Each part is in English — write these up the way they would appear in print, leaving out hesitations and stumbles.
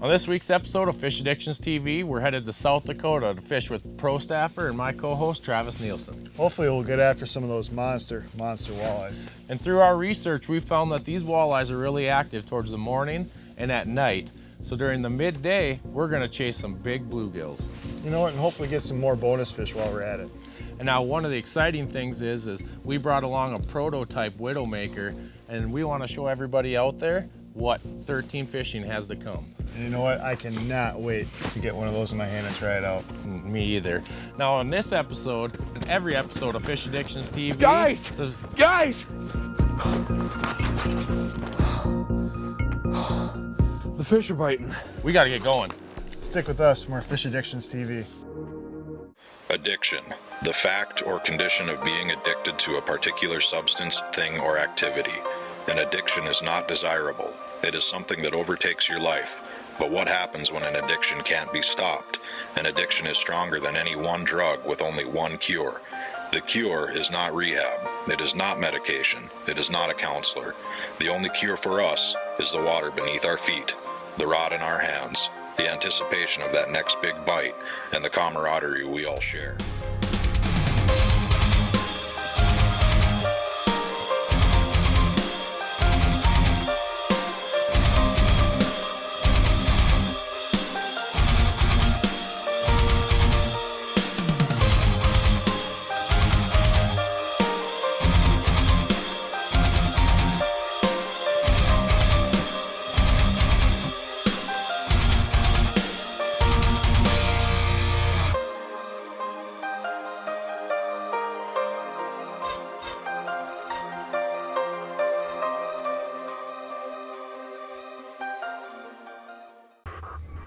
On this week's episode of Fish Addictions TV, we're headed to South Dakota to fish with pro staffer and my co-host Travis Nielsen. Hopefully we'll get after some of those monster walleyes. And through our research, we found that these walleyes are really active towards the morning and at night. So during the midday, we're gonna chase some big bluegills. You know what, and hopefully get some more bonus fish while we're at it. And now one of the exciting things is we brought along a prototype Widowmaker, and we wanna show everybody out there what 13 fishing has to come. And you know what, I cannot wait to get one of those in my hand and try it out. Me either. Now on this episode, and every episode of Fish Addictions TV. Guys! The fish are biting. We gotta get going. Stick with us for more Fish Addictions TV. Addiction, the fact or condition of being addicted to a particular substance, thing, or activity. An addiction is not desirable. It is something that overtakes your life. But what happens when an addiction can't be stopped? An addiction is stronger than any one drug with only one cure. The cure is not rehab. It is not medication. It is not a counselor. The only cure for us is the water beneath our feet, the rod in our hands, the anticipation of that next big bite, and the camaraderie we all share.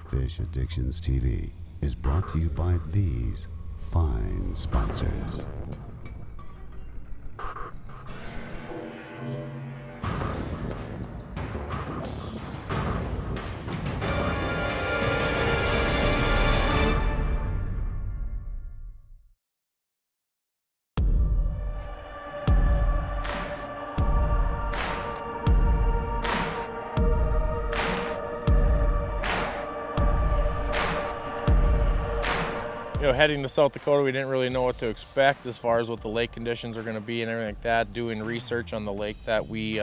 Fish Addictions TV is brought to you by these fine sponsors. You know, heading to South Dakota, we didn't really know what to expect as far as what the lake conditions are going to be and everything like that. Doing research on the lake that we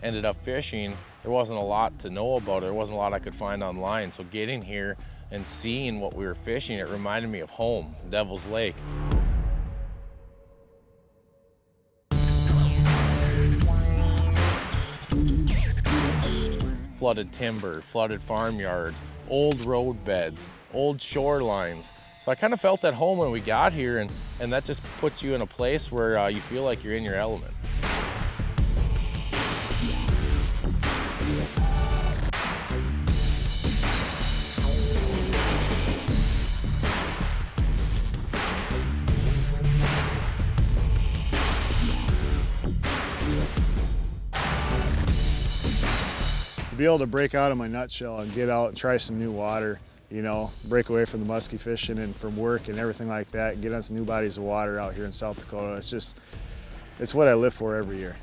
ended up fishing, there wasn't a lot to know about it. There wasn't a lot I could find online. So getting here and seeing what we were fishing, it reminded me of home, Devil's Lake. Flooded timber, flooded farmyards, old road beds, old shorelines. So I kind of felt at home when we got here, and that just puts you in a place where you feel like you're in your element. To be able to break out of my nutshell and get out and try some new water, you know, break away from the musky fishing and from work and everything like that, get on some new bodies of water out here in South Dakota. It's what I live for every year.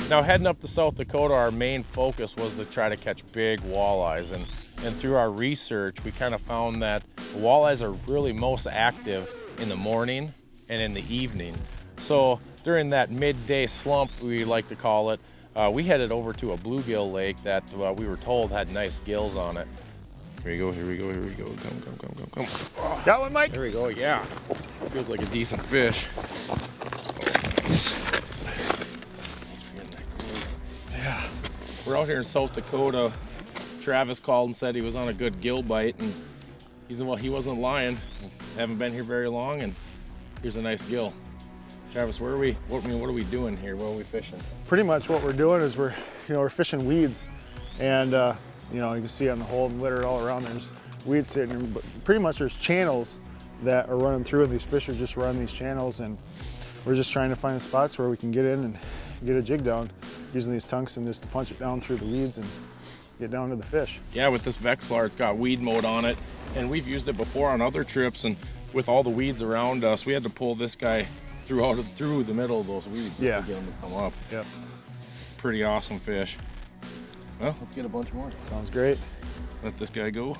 Now heading up to South Dakota, our main focus was to try to catch big walleyes, and through our research we kind of found that the walleyes are really most active in the morning and in the evening. So during that midday slump, we like to call it, we headed over to a bluegill lake that we were told had nice gills on it. Here we go, here we go, here we go. Come. Got one, Mike? There we go, yeah. Feels like a decent fish. Oh, nice. Yeah. We're out here in South Dakota. Travis called and said he was on a good gill bite, and he wasn't lying. Haven't been here very long, and here's a nice gill. Travis, where are we? What are we doing here? What are we fishing? Pretty much what we're doing is we're fishing weeds, and you can see on the hole and litter all around. There's weeds sitting, but pretty much there's channels that are running through, and these fish are just running these channels, and we're just trying to find spots where we can get in and get a jig down using these tungsten just to punch it down through the weeds and get down to the fish. Yeah, with this Vexlar, it's got weed mode on it, and we've used it before on other trips, and with all the weeds around us, we had to pull this guy through the middle of those weeds just to get him to come up. Yep. Pretty awesome fish. Well, let's get a bunch more. Sounds great. Let this guy go.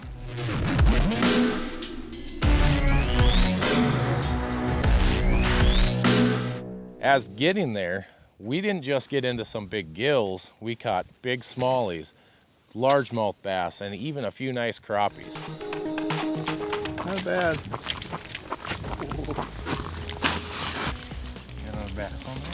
As getting there, we didn't just get into some big gills, we caught big smallies, largemouth bass, and even a few nice crappies. Not bad. Got another bass on there?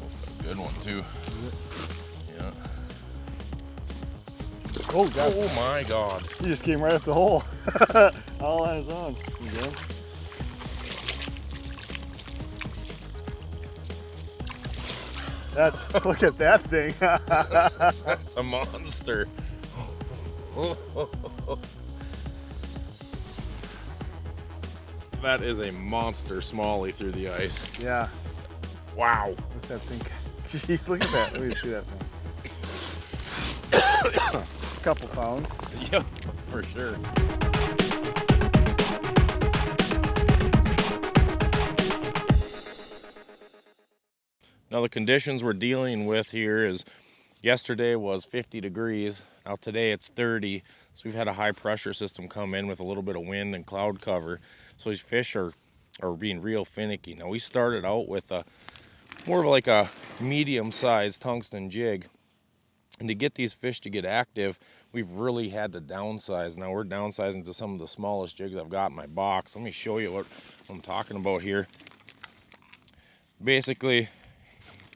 That's a good one too. Yeah. Oh, God. Oh my God. He just came right up the hole. All on his own. You good? Look at that thing. That's a monster. That is a monster smallie through the ice. Yeah. Wow. What's that thing? Jeez, look at that. Let me see that thing. A couple pounds. Yep, for sure. Now the conditions we're dealing with here is yesterday was 50 degrees. Now today it's 30. So we've had a high pressure system come in with a little bit of wind and cloud cover. So these fish are being real finicky. Now we started out with more of like a medium-sized tungsten jig. And to get these fish to get active, we've really had to downsize. Now we're downsizing to some of the smallest jigs I've got in my box. Let me show you what I'm talking about here. Basically,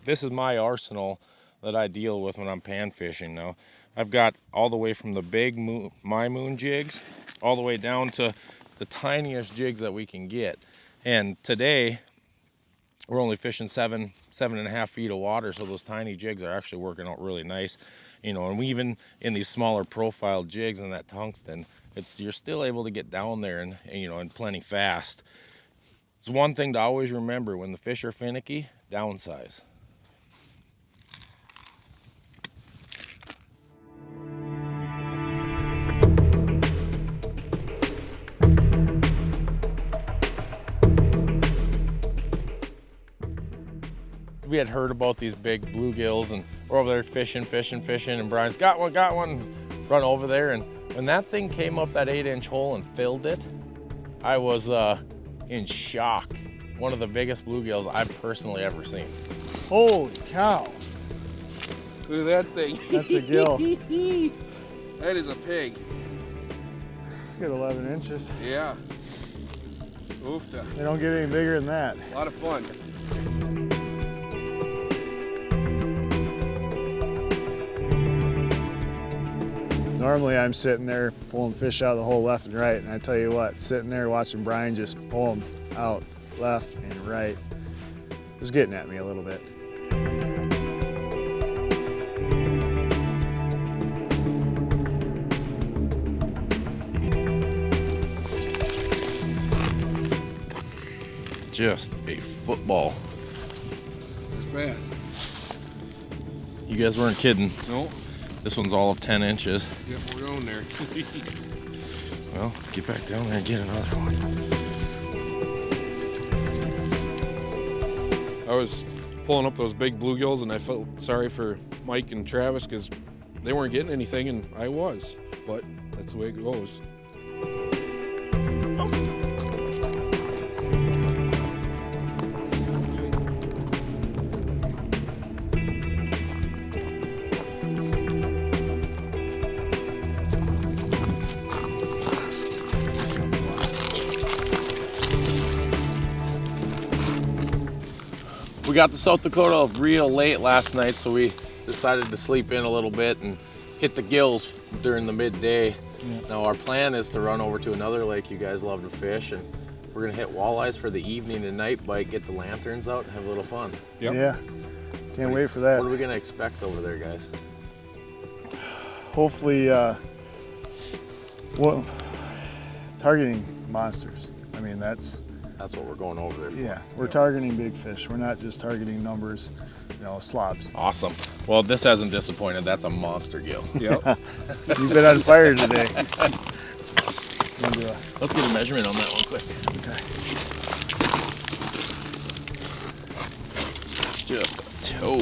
this is my arsenal that I deal with when I'm pan fishing. Now, I've got all the way from the big My Moon jigs, all the way down to the tiniest jigs that we can get. And today, we're only fishing 7.5 feet of water, so those tiny jigs are actually working out really nice. You know, and we even in these smaller profile jigs and that tungsten, you're still able to get down there and you know, and plenty fast. It's one thing to always remember: when the fish are finicky, downsize. We had heard about these big bluegills, and we're over there fishing, and Brian's got one, run over there, and when that thing came up that 8-inch hole and filled it, I was in shock. One of the biggest bluegills I've personally ever seen. Holy cow. Look at that thing. That's a gill. That is a pig. It's got 11 inches. Yeah. Oofta. They don't get any bigger than that. A lot of fun. Normally I'm sitting there pulling fish out of the hole left and right, and I tell you what, sitting there watching Brian just pull them out left and right, it was getting at me a little bit. Just a football. It's fat. You guys weren't kidding. No. This one's all of 10 inches. Yep, we're going there. Well, get back down there and get another one. I was pulling up those big bluegills, and I felt sorry for Mike and Travis because they weren't getting anything, and I was. But that's the way it goes. We got to South Dakota real late last night, so we decided to sleep in a little bit and hit the gills during the midday. Yeah. Now our plan is to run over to another lake you guys love to fish, and we're gonna hit walleyes for the evening and night bite, get the lanterns out, and have a little fun. Yep. Yeah. Can't wait for that. What are we gonna expect over there, guys? Hopefully, well, targeting monsters. I mean, that's what we're going over there for. Yeah, we're targeting big fish. We're not just targeting numbers, you know, slobs. Awesome. Well, this hasn't disappointed. That's a monster gill. Yep. You've been on fire today. Let's get a measurement on that one quick. Okay. Just a toad.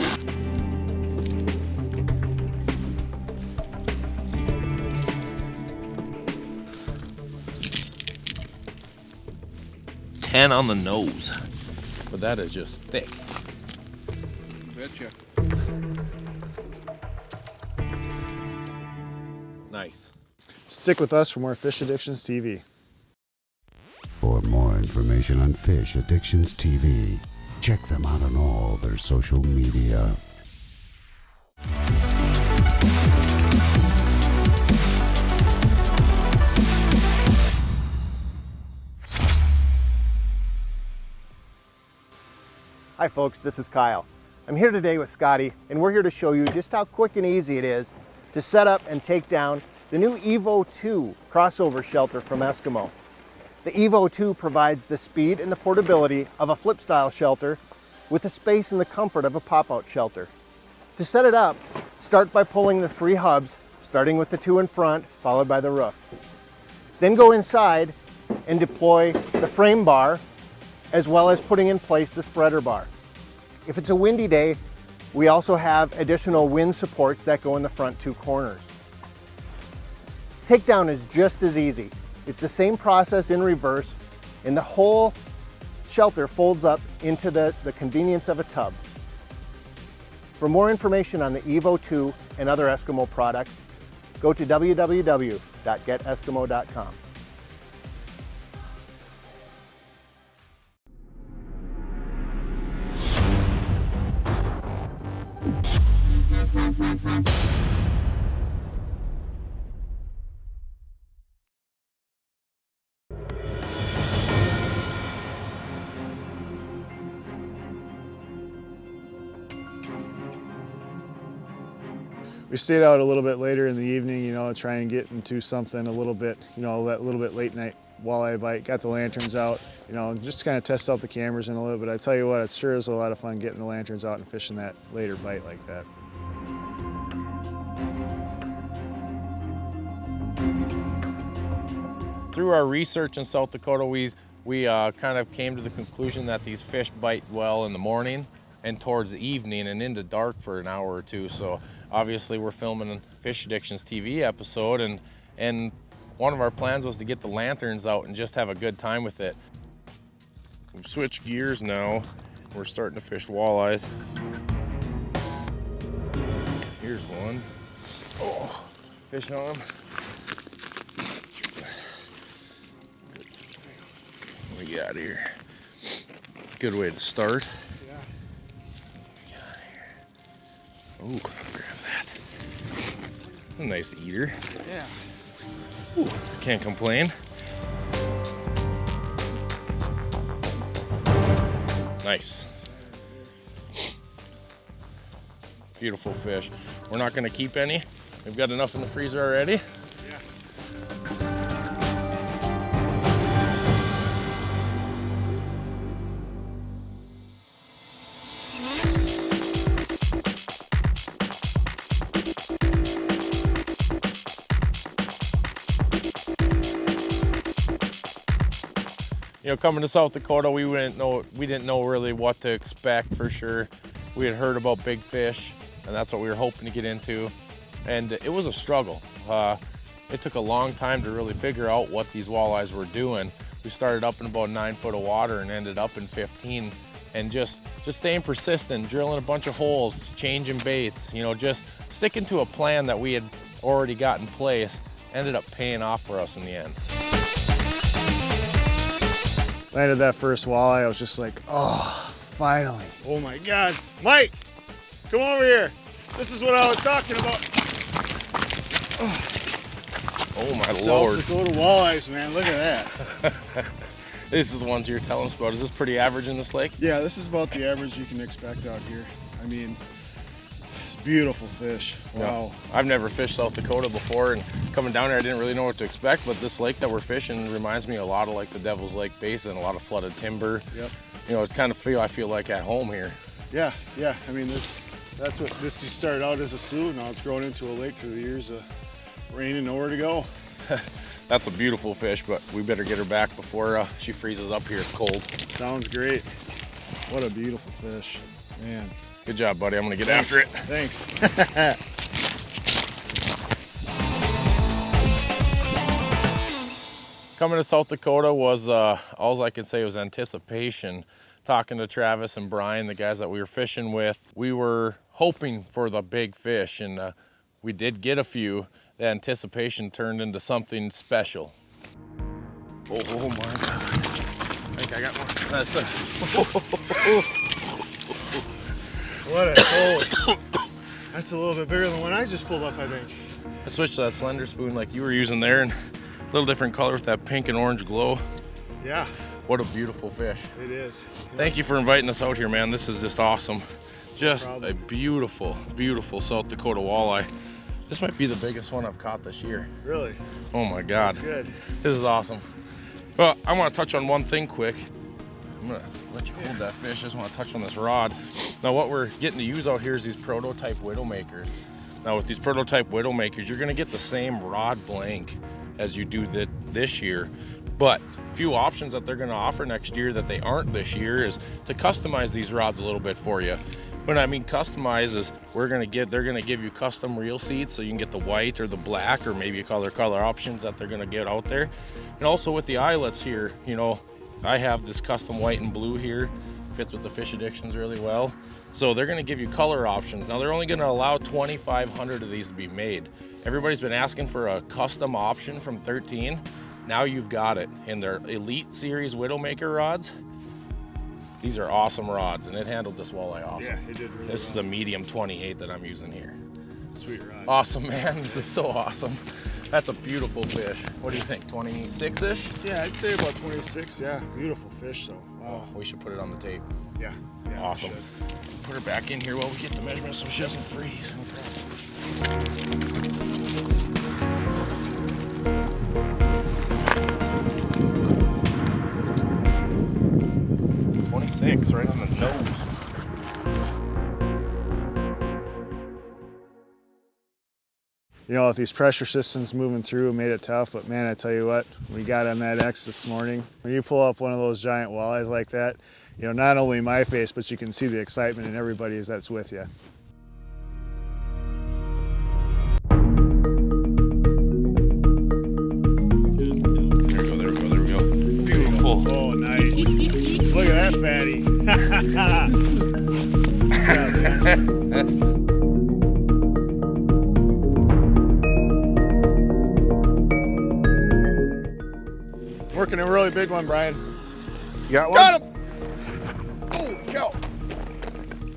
$10 on the nose, but that is just thick. Betcha. Nice. Stick with us for more Fish Addictions TV. For more information on Fish Addictions TV, check them out on all their social media. Hi folks, this is Kyle. I'm here today with Scotty, and we're here to show you just how quick and easy it is to set up and take down the new Evo 2 crossover shelter from Eskimo. The Evo 2 provides the speed and the portability of a flip style shelter with the space and the comfort of a pop-out shelter. To set it up, start by pulling the 3 hubs, starting with the 2 in front, followed by the roof. Then go inside and deploy the frame bar, as well as putting in place the spreader bar. If it's a windy day, we also have additional wind supports that go in the front 2 corners. Takedown is just as easy. It's the same process in reverse, and the whole shelter folds up into the convenience of a tub. For more information on the Evo 2 and other Eskimo products, go to www.geteskimo.com. We stayed out a little bit later in the evening, you know, trying to get into something a little bit, you know, that little bit late night walleye bite. Got the lanterns out, you know, just kind of test out the cameras in a little bit. I tell you what, it sure is a lot of fun getting the lanterns out and fishing that later bite like that. Through our research in South Dakota, we kind of came to the conclusion that these fish bite well in the morning and towards the evening and into dark for an hour or two. So obviously we're filming a Fish Addictions TV episode, and one of our plans was to get the lanterns out and just have a good time with it. We've switched gears now. We're starting to fish walleyes. Here's one. Oh, fish on him. What we got here? It's a good way to start. Ooh, grab that. A nice eater. Yeah. Ooh, can't complain. Nice. Beautiful fish. We're not gonna keep any. We've got enough in the freezer already. You know, coming to South Dakota, we didn't know really what to expect for sure. We had heard about big fish, and that's what we were hoping to get into. And it was a struggle. It took a long time to really figure out what these walleyes were doing. We started up in about 9 foot of water and ended up in 15. And just staying persistent, drilling a bunch of holes, changing baits, you know, just sticking to a plan that we had already got in place, ended up paying off for us in the end. Landed that first walleye, I was just like, oh, finally. Oh my God. Mike, come over here. This is what I was talking about. Oh my Lord. South Dakota walleyes, man, look at that. This is the ones you're telling us about. Is this pretty average in this lake? Yeah, this is about the average you can expect out here. I mean, it's beautiful fish. Wow. Yeah. I've never fished South Dakota before, and coming down here I didn't really know what to expect, but this lake that we're fishing reminds me a lot of like the Devil's Lake Basin, a lot of flooded timber. Yep. You know, it's kind of I feel like at home here. Yeah, yeah. I mean, that's what this started out as a slough. Now it's grown into a lake through the years of rain and nowhere to go. That's a beautiful fish, but we better get her back before she freezes up here. It's cold. Sounds great. What a beautiful fish, man. Good job, buddy. I'm gonna get after it. Thanks. Coming to South Dakota was, all I can say was anticipation. Talking to Travis and Brian, the guys that we were fishing with, we were hoping for the big fish, and we did get a few. The anticipation turned into something special. Oh my God. I think I got one. That's a... What a holy. That's a little bit bigger than the one I just pulled up, I think. I switched to that slender spoon like you were using there, and a little different color with that pink and orange glow. Yeah. What a beautiful fish. It is. Thank you for inviting us out here, man. This is just awesome. Just a beautiful, beautiful South Dakota walleye. This might be the biggest one I've caught this year. Really? Oh my God. That's good. This is awesome. Well, I want to touch on one thing quick. I'm gonna let you hold that fish. I just want to touch on this rod. Now what we're getting to use out here is these prototype Widowmakers. Now with these prototype Widowmakers, you're gonna get the same rod blank as you do this year, but few options that they're gonna offer next year that they aren't this year is to customize these rods a little bit for you. When I mean customize is they're gonna give you custom reel seats, so you can get the white or the black or maybe color options that they're gonna get out there. And also with the eyelets here, you know, I have this custom white and blue here, fits with the Fish Addictions really well. So they're gonna give you color options. Now they're only gonna allow 2,500 of these to be made. Everybody's been asking for a custom option from 13. Now you've got it. In their Elite Series Widowmaker rods, these are awesome rods, and it handled this walleye awesome. Yeah, it did really This is a medium 28 that I'm using here. Sweet rod. Awesome, man. This is so awesome. That's a beautiful fish. What do you think, 26-ish? Yeah, I'd say about 26. Yeah, beautiful fish, so wow. Oh, we should put it on the tape. Yeah, yeah. Awesome. Put her back in here while we get the measurements so she doesn't freeze. No problem. 26, right on the nose. You know, with these pressure systems moving through, it made it tough, but man, I tell you what, we got on that X this morning. When you pull up one of those giant walleyes like that, you know, not only my face, but you can see the excitement in everybody that's with you. There we go. Beautiful. Oh, nice. Look at that fatty. Working a really big one, Brian. You got one? Got him! Holy cow.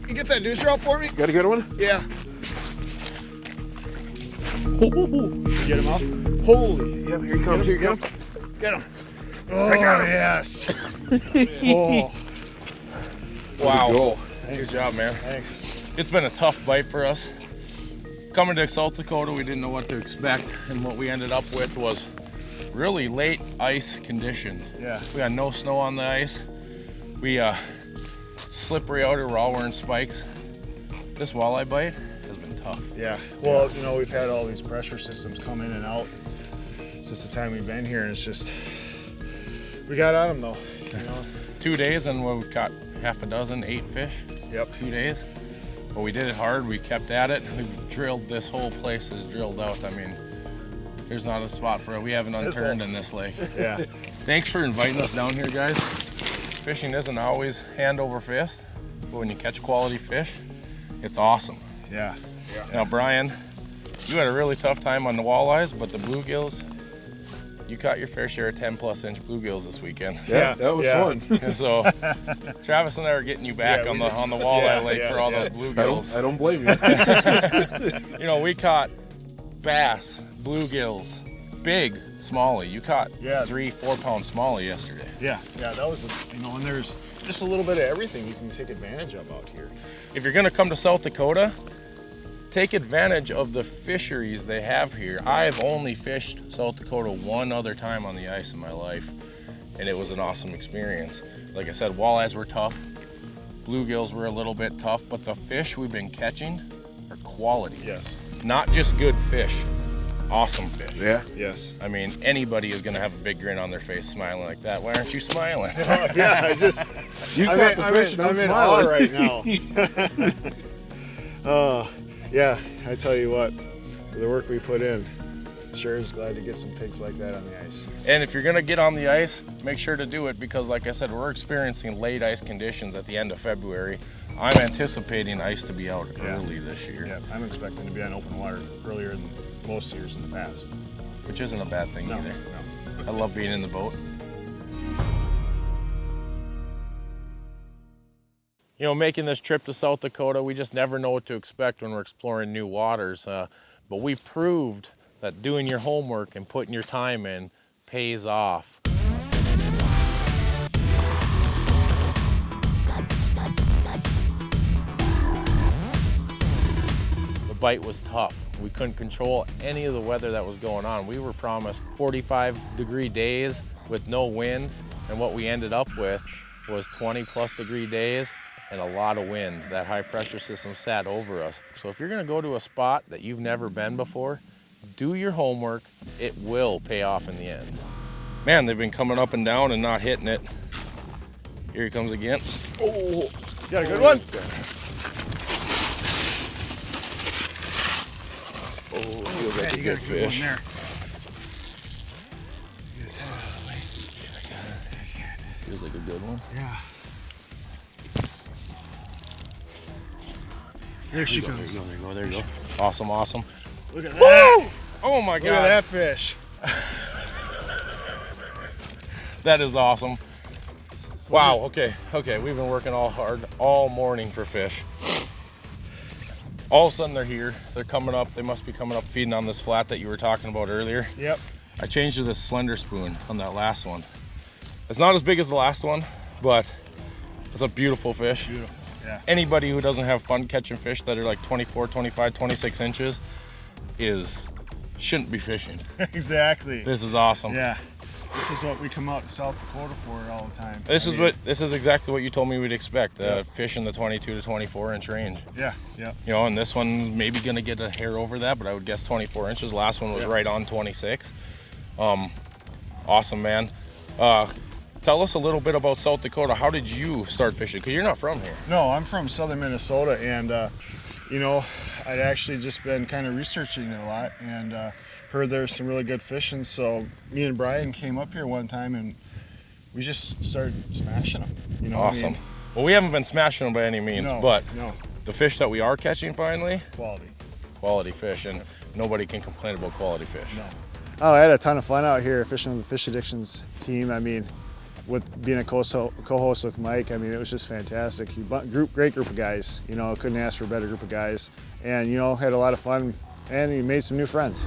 You get that deucer out for me? Got a good one? Yeah. You get him out? Holy. Yep, here he comes. Here you go. Get him. Oh, yes. Oh. Wow. Good job, man. Thanks. It's been a tough bite for us. Coming to South Dakota, we didn't know what to expect, and what we ended up with was really late ice conditions. Yeah. We had no snow on the ice. We slippery out here, we're all wearing spikes. This walleye bite has been tough. Yeah. Well, you know, we've had all these pressure systems come in and out since the time we've been here, and it's just, we got on them though. You know? 2 days and we caught half a dozen, 8 fish. Yep. 2 days. But we did it hard, we kept at it. We've drilled, this whole place is drilled out. I mean, there's not a spot for it. We haven't unturned in this lake. Yeah. Thanks for inviting us down here, guys. Fishing isn't always hand over fist, but when you catch quality fish, it's awesome. Yeah. Now, Brian, you had a really tough time on the walleyes, but the bluegills, you caught your fair share of 10+ inch bluegills this weekend. Yeah, that was fun. And so Travis and I are getting you back on the walleye lake for all the bluegills. I don't blame you. You know, we caught bass, bluegills, big smallie. You caught 3-4 pound smallie yesterday. Yeah, that was, you know, and there's just a little bit of everything you can take advantage of out here. If you're gonna come to South Dakota, take advantage of the fisheries they have here. I've only fished South Dakota one other time on the ice in my life, and it was an awesome experience. Like I said, walleyes were tough, bluegills were a little bit tough, but the fish we've been catching are quality. Yes. Not just good fish, awesome fish. Yeah. Yes. I mean, anybody is gonna have a big grin on their face smiling like that. Why aren't you smiling? Yeah, I just, You got the fish and I'm in smiling. awe right now. Yeah, I tell you what, for the work we put in, sure is glad to get some pigs like that on the ice. And if you're gonna get on the ice, make sure to do it because like I said, we're experiencing late ice conditions at the end of February. I'm anticipating ice to be out early this year. Yeah, I'm expecting to be on open water earlier than most years in the past. Which isn't a bad thing No, either. no. I love being in the boat. You know, making this trip to South Dakota, we just never know what to expect when we're exploring new waters. But we proved that doing your homework and putting your time in pays off. The bite was tough. We couldn't control any of the weather that was going on. We were promised 45-degree days with no wind, and what we ended up with was 20-plus-degree days and a lot of wind. That high pressure system sat over us. So if you're gonna go to a spot that you've never been before, do your homework. It will pay off in the end. Man, they've been coming up and down and not hitting it. Here he comes again. Oh, Got a good one? Oh, feels like a good fish. There. Feels like a good one. Yeah. There she comes. There you go, there you go. Awesome, awesome. Look at that. Oh my God. Look at that fish. That is awesome. Wow, okay, we've been working all hard all morning for fish. All of a sudden they're here, they're coming up, they must be coming up feeding on this flat that you were talking about earlier. Yep. I changed to this slender spoon on that last one. It's not as big as the last one, but it's a beautiful fish. Beautiful, yeah. Anybody who doesn't have fun catching fish that are like 24, 25, 26 inches shouldn't be fishing. Exactly. This is awesome. Yeah. This is what we come out to South Dakota for all the time. This is exactly what you told me we'd expect. Fish in the 22 to 24 inch range. Yeah, yeah. You know, and this one maybe gonna get a hair over that, but I would guess 24 inches. Last one was right on 26. Awesome, man. Tell us a little bit about South Dakota. How did you start fishing? Because you're not from here. No, I'm from southern Minnesota, and you know, I'd actually just been kind of researching it a lot, and heard there's some really good fishing. So me and Brian came up here one time, and we just started smashing them. You know, Awesome. I mean, Well, we haven't been smashing them by any means, but no, the fish that we are catching finally, quality. fish, and nobody can complain about quality fish. No. Oh, I had a ton of fun out here fishing with the Fish Addictions team. I mean, with being a co-host with Mike, I mean, it was just fantastic. Great group of guys. You know, couldn't ask for a better group of guys. And, you know, had a lot of fun, and he made some new friends.